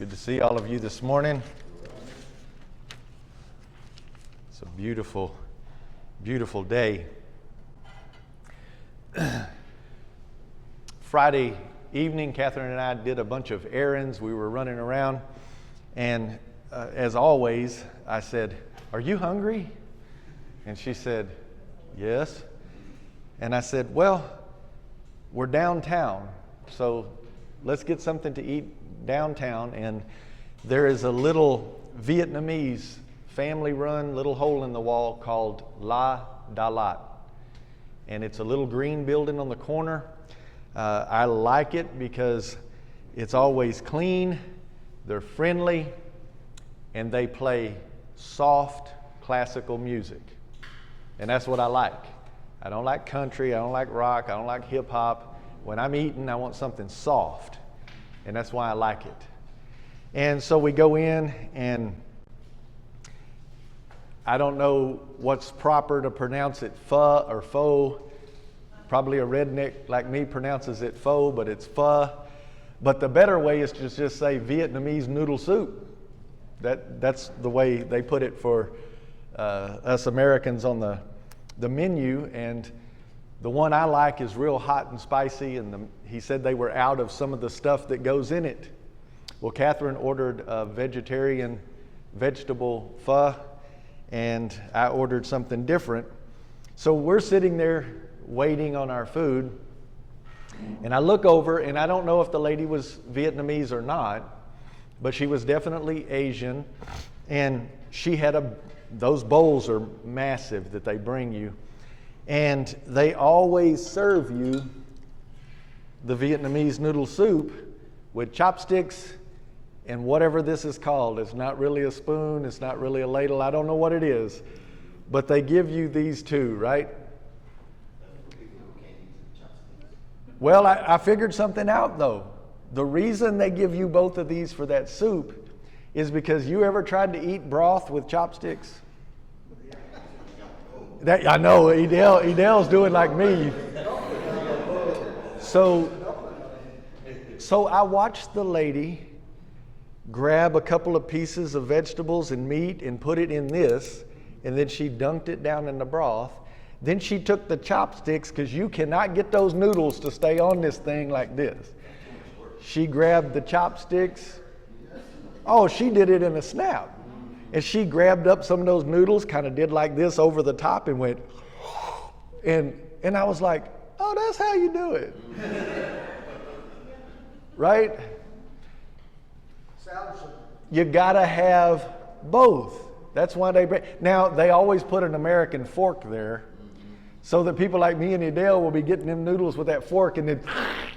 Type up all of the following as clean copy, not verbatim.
Good to see all of you this morning. It's a beautiful, beautiful day. Friday evening, Catherine and I did a bunch of errands. We were running around, and as always, I said, "Are you hungry?" And she said, "Yes." And I said, "Well, we're downtown, so let's get something to eat downtown." And there is a little Vietnamese family-run little hole in the wall called La Dalat. And it's a little green building on the corner. I like it because it's always clean, they're friendly, and they play soft classical music. And that's what I like. I don't like country, I don't like rock, I don't like hip-hop. When I'm eating, I want something soft, and that's why I like it. And so we go in, and I don't know what's proper to pronounce it, pho or pho. Probably a redneck like me pronounces it pho, but it's pho. But the better way is to just say Vietnamese noodle soup. That's the way they put it for us Americans on the menu. And the one I like is real hot and spicy, and he said they were out of some of the stuff that goes in it. Well, Catherine ordered a vegetarian vegetable pho, and I ordered something different. So we're sitting there waiting on our food, and I look over, and I don't know if the lady was Vietnamese or not, but she was definitely Asian, and she had those bowls are massive that they bring you, and they always serve you the Vietnamese noodle soup with chopsticks and whatever this is called. It's not really a spoon, it's not really a ladle, I don't know what it is, but they give you these two, right? Well, I figured something out though. The reason they give you both of these for that soup is because you ever tried to eat broth with chopsticks? I know, Edel's doing like me. So I watched the lady grab a couple of pieces of vegetables and meat and put it in this, and then she dunked it down in the broth. Then she took the chopsticks, because you cannot get those noodles to stay on this thing like this. She grabbed the chopsticks. Oh, she did it in a snap. And she grabbed up some of those noodles, kind of did like this over the top and went, and I was like, oh, that's how you do it. Right? You gotta have both. That's why now they always put an American fork there, so that people like me and Adele will be getting them noodles with that fork and then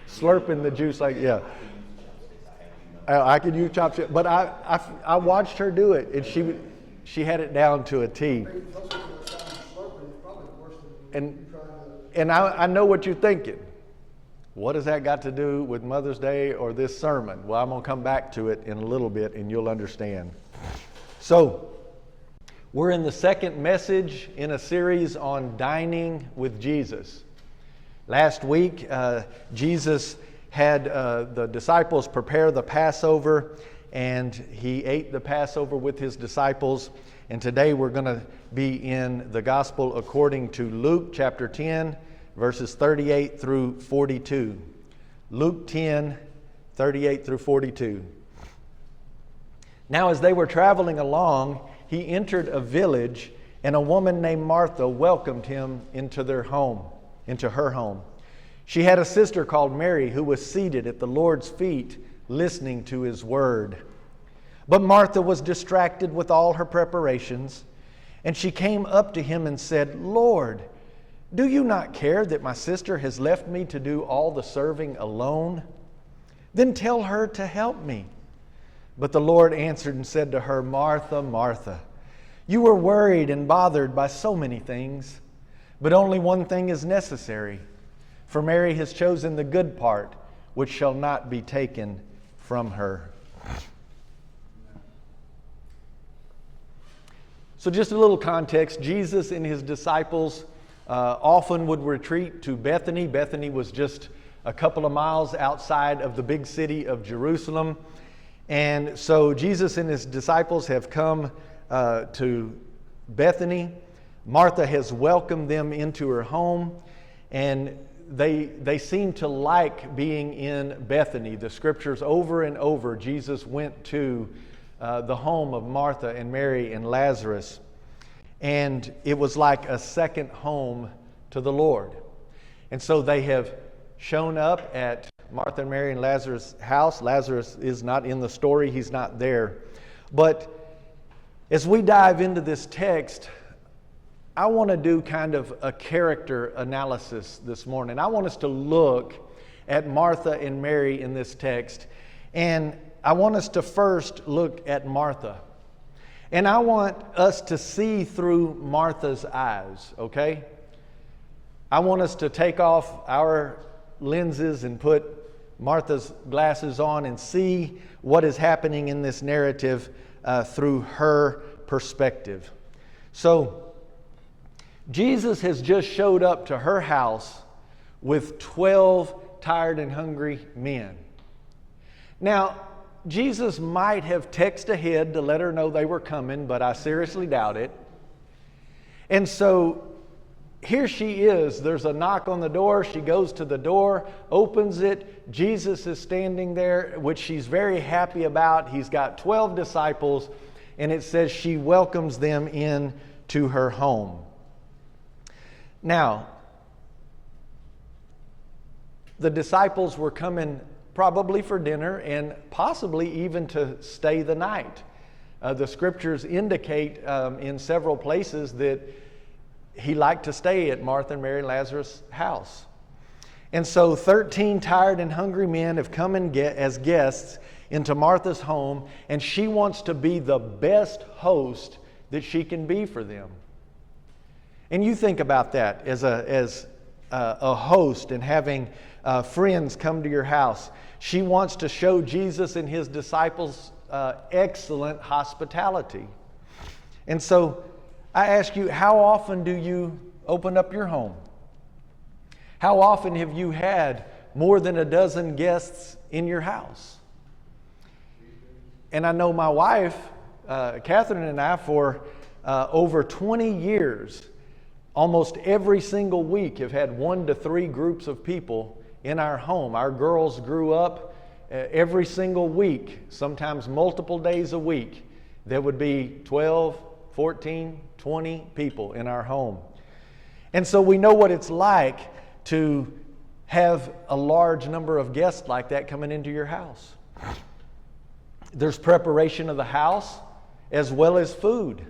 slurping the juice like, yeah. I could use chopsticks, but I watched her do it, and she had it down to a T. And I know what you're thinking. What has that got to do with Mother's Day or this sermon? Well, I'm going to come back to it in a little bit, and you'll understand. So, we're in the second message in a series on dining with Jesus. Last week, Jesus had the disciples prepare the Passover, and he ate the Passover with his disciples. And today we're going to be in the Gospel according to Luke chapter 10, verses 38 through 42. Luke 10, 38 through 42. Now as they were traveling along, he entered a village, and a woman named Martha welcomed him into her home. She had a sister called Mary who was seated at the Lord's feet listening to his word. But Martha was distracted with all her preparations, and she came up to him and said, "Lord, do you not care that my sister has left me to do all the serving alone? Then tell her to help me." But the Lord answered and said to her, "Martha, Martha, you are worried and bothered by so many things, but only one thing is necessary. For Mary has chosen the good part, which shall not be taken from her." So just a little context. Jesus and his disciples often would retreat to Bethany. Bethany was just a couple of miles outside of the big city of Jerusalem. And so Jesus and his disciples have come to Bethany. Martha has welcomed them into her home, and they seem to like being in Bethany. The scriptures over and over, Jesus went to the home of Martha and Mary and Lazarus, and it was like a second home to the Lord. And so they have shown up at Martha and Mary and Lazarus' house. Lazarus is not in the story, he's not there. But as we dive into this text, I want to do kind of a character analysis this morning. I want us to look at Martha and Mary in this text, and I want us to first look at Martha. And I want us to see through Martha's eyes, okay? I want us to take off our lenses and put Martha's glasses on and see what is happening in this narrative through her perspective. So, Jesus has just showed up to her house with 12 tired and hungry men. Now, Jesus might have texted ahead to let her know they were coming, but I seriously doubt it. And so here she is. There's a knock on the door. She goes to the door, opens it. Jesus is standing there, which she's very happy about. He's got 12 disciples, and it says she welcomes them in to her home. Now, the disciples were coming probably for dinner and possibly even to stay the night. The scriptures indicate in several places that he liked to stay at Martha and Mary and Lazarus' house. And so 13 tired and hungry men have come as guests into Martha's home, and she wants to be the best host that she can be for them. And you think about that as a host and having friends come to your house. She wants to show Jesus and his disciples excellent hospitality. And so I ask you, how often do you open up your home? How often have you had more than a dozen guests in your house? And I know my wife, Catherine, and I, for over 20 years, almost every single week have had 1 to 3 groups of people in our home. Our girls grew up every single week, sometimes multiple days a week. There would be 12, 14, 20 people in our home. And so we know what it's like to have a large number of guests like that coming into your house. There's preparation of the house as well as food.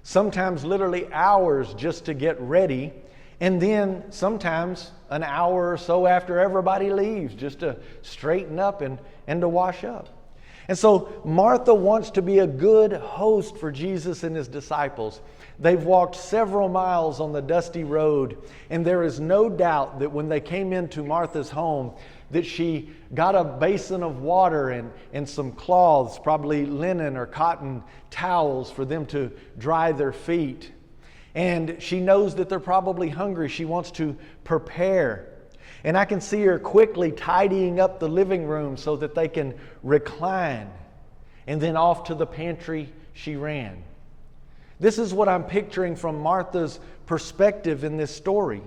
Sometimes literally hours just to get ready, and then sometimes an hour or so after everybody leaves just to straighten up and to wash up. And so Martha wants to be a good host for Jesus and his disciples. They've walked several miles on the dusty road, and there is no doubt that when they came into Martha's home, that she got a basin of water and some cloths, probably linen or cotton towels for them to dry their feet. And she knows that they're probably hungry. She wants to prepare. And I can see her quickly tidying up the living room so that they can recline. And then off to the pantry she ran. This is what I'm picturing from Martha's perspective in this story.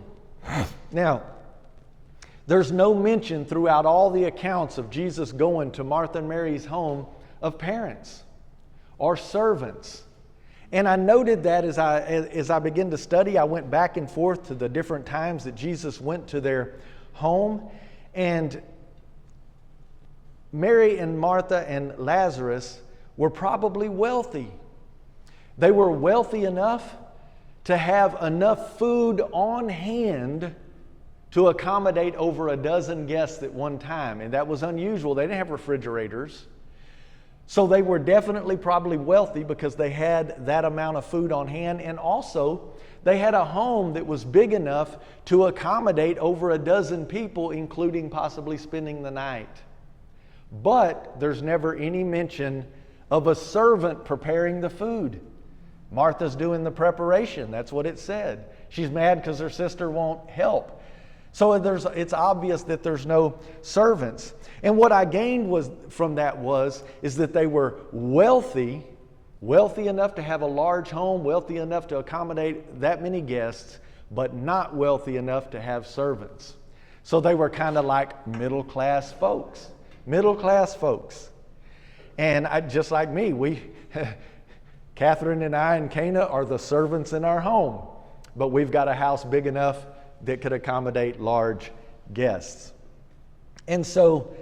Now, there's no mention throughout all the accounts of Jesus going to Martha and Mary's home of parents or servants. And I noted that as I began to study, I went back and forth to the different times that Jesus went to their home. And Mary and Martha and Lazarus were probably wealthy. They were wealthy enough to have enough food on hand to accommodate over a dozen guests at one time. And that was unusual. They didn't have refrigerators. So they were definitely probably wealthy because they had that amount of food on hand. And also, they had a home that was big enough to accommodate over a dozen people, including possibly spending the night. But there's never any mention of a servant preparing the food. Martha's doing the preparation. That's what it said. She's mad because her sister won't help. So it's obvious that there's no servants. And what I gained from that is that they were wealthy enough to have a large home, wealthy enough to accommodate that many guests, but not wealthy enough to have servants. So they were kind of like middle-class folks. And just like me, Catherine and I and Cana are the servants in our home, but we've got a house big enough that could accommodate large guests. And so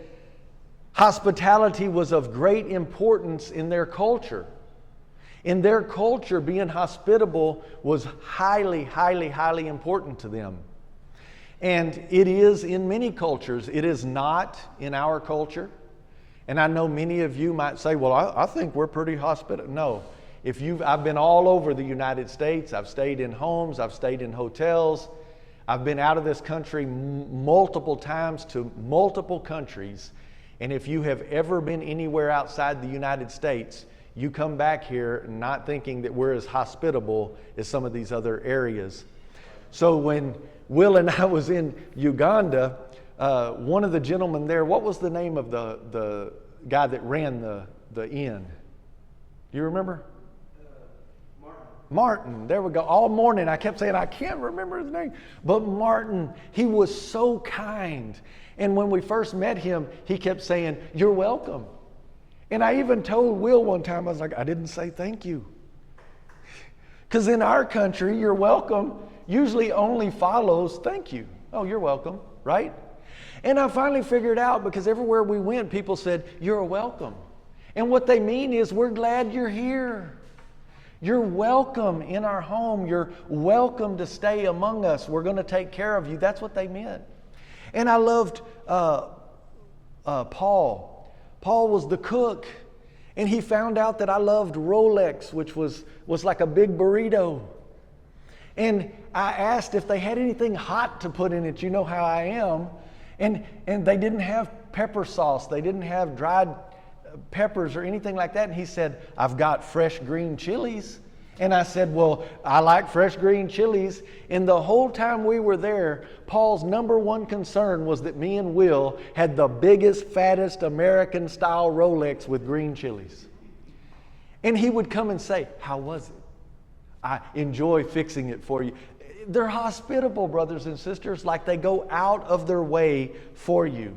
hospitality was of great importance in their culture. In their culture, being hospitable was highly, highly, highly important to them. And it is in many cultures. It is not in our culture. And I know many of you might say, well, I think we're pretty hospitable. No. I've been all over the United States. I've stayed in homes. I've stayed in hotels. I've been out of this country multiple times to multiple countries. And if you have ever been anywhere outside the United States, you come back here not thinking that we're as hospitable as some of these other areas. So when Will and I was in Uganda, one of the gentlemen there, what was the name of the guy that ran the inn? Do you remember? Martin, there we go. All morning I kept saying, I can't remember his name. But Martin, he was so kind. And when we first met him, he kept saying, you're welcome. And I even told Will one time, I was like, I didn't say thank you. Because in our country, you're welcome usually only follows thank you. Oh, you're welcome, right? And I finally figured out, because everywhere we went, people said, you're welcome. And what they mean is, we're glad you're here. You're welcome in our home. You're welcome to stay among us. We're going to take care of you. That's what they meant. And I loved Paul. Paul was the cook. And he found out that I loved Rolex, which was like a big burrito. And I asked if they had anything hot to put in it. You know how I am. And they didn't have pepper sauce. They didn't have dried peppers or anything like that. And he said, I've got fresh green chilies. And I said, well, I like fresh green chilies. And the whole time we were there, Paul's number one concern was that me and Will had the biggest, fattest American style Rolex with green chilies. And he would come and say, how was it? I enjoy fixing it for you. They're hospitable, brothers and sisters, like they go out of their way for you.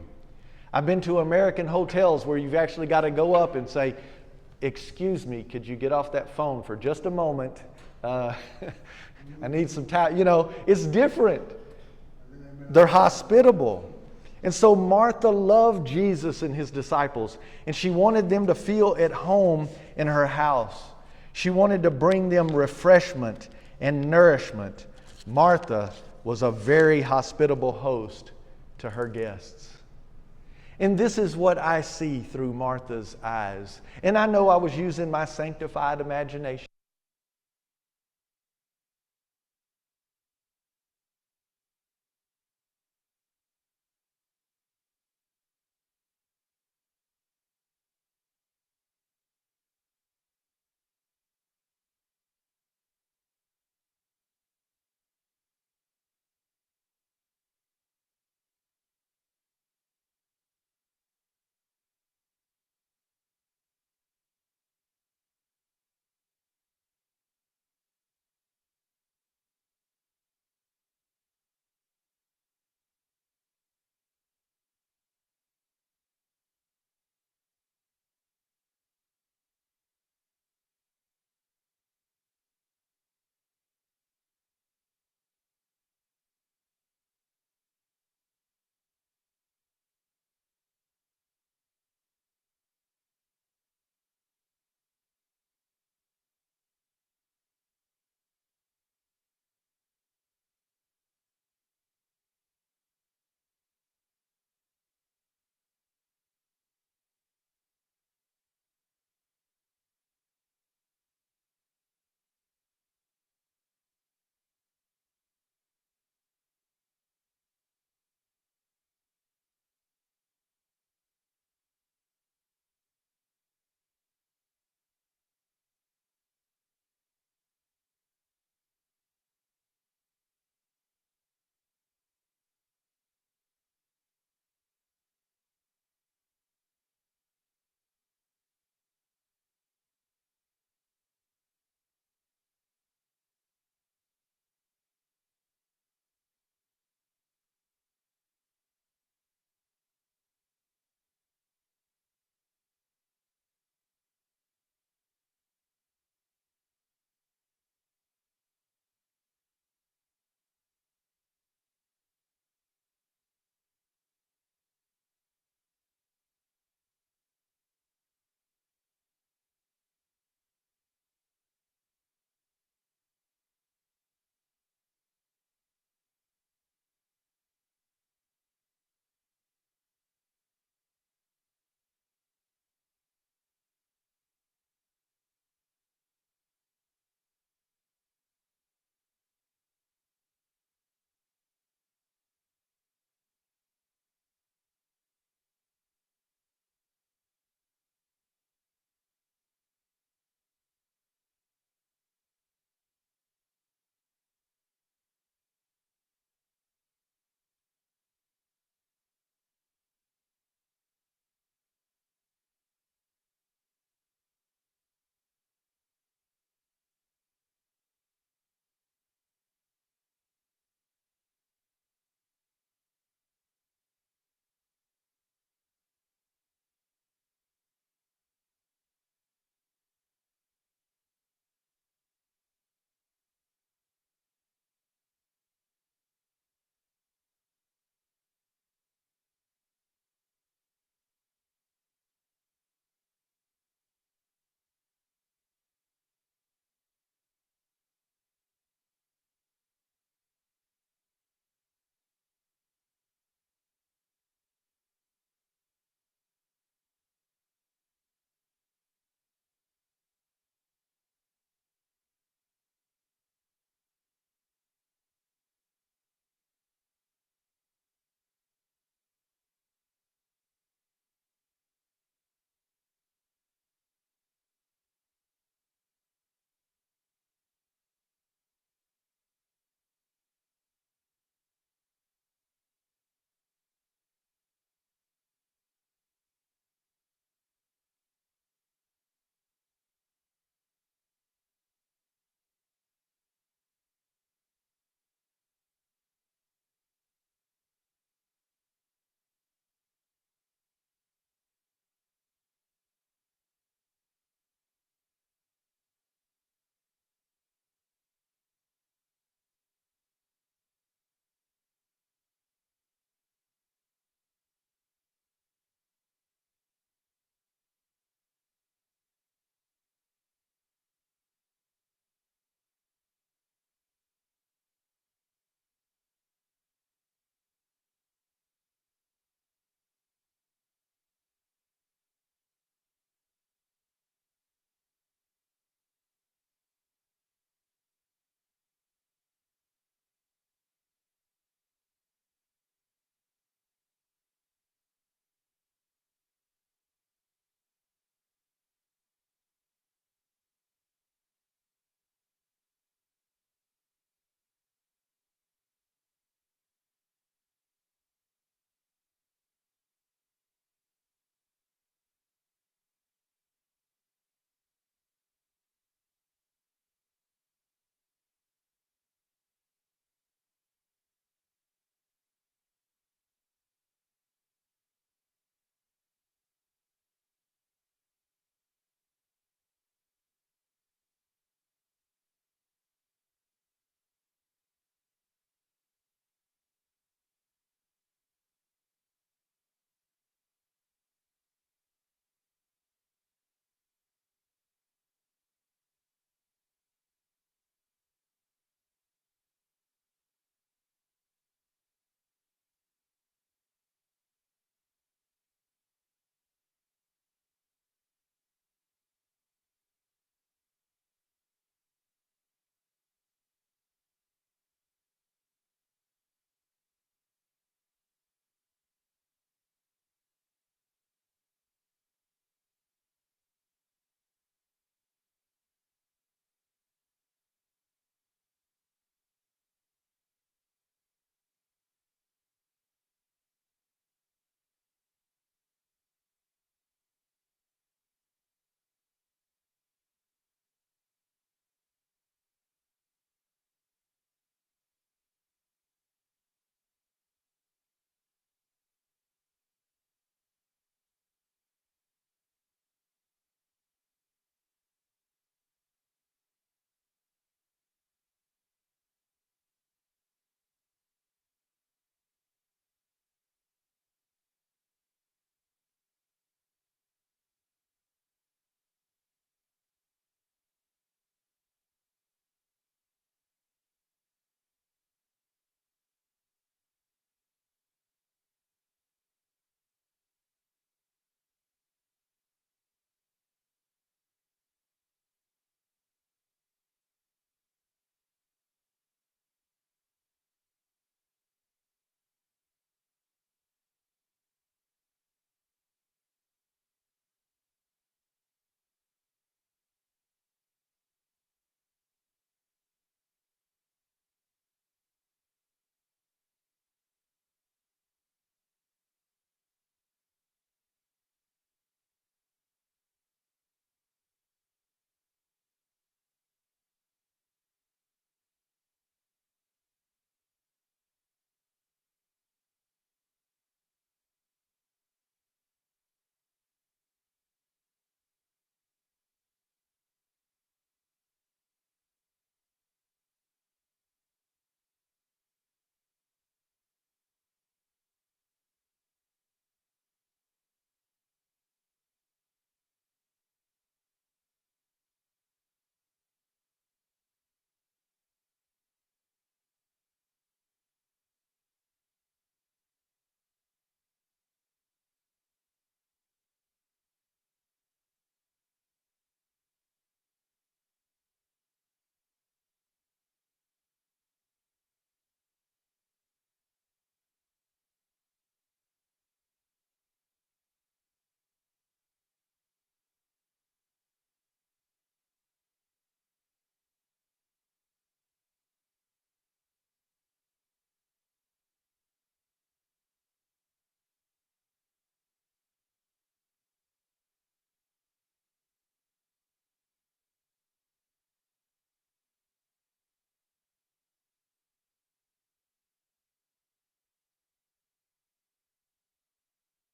I've been to American hotels where you've actually got to go up and say, excuse me, could you get off that phone for just a moment? I need some time. You know, it's different. They're hospitable. And so Martha loved Jesus and his disciples, and she wanted them to feel at home in her house. She wanted to bring them refreshment and nourishment. Martha was a very hospitable host to her guests. And this is what I see through Martha's eyes. And I know I was using my sanctified imagination.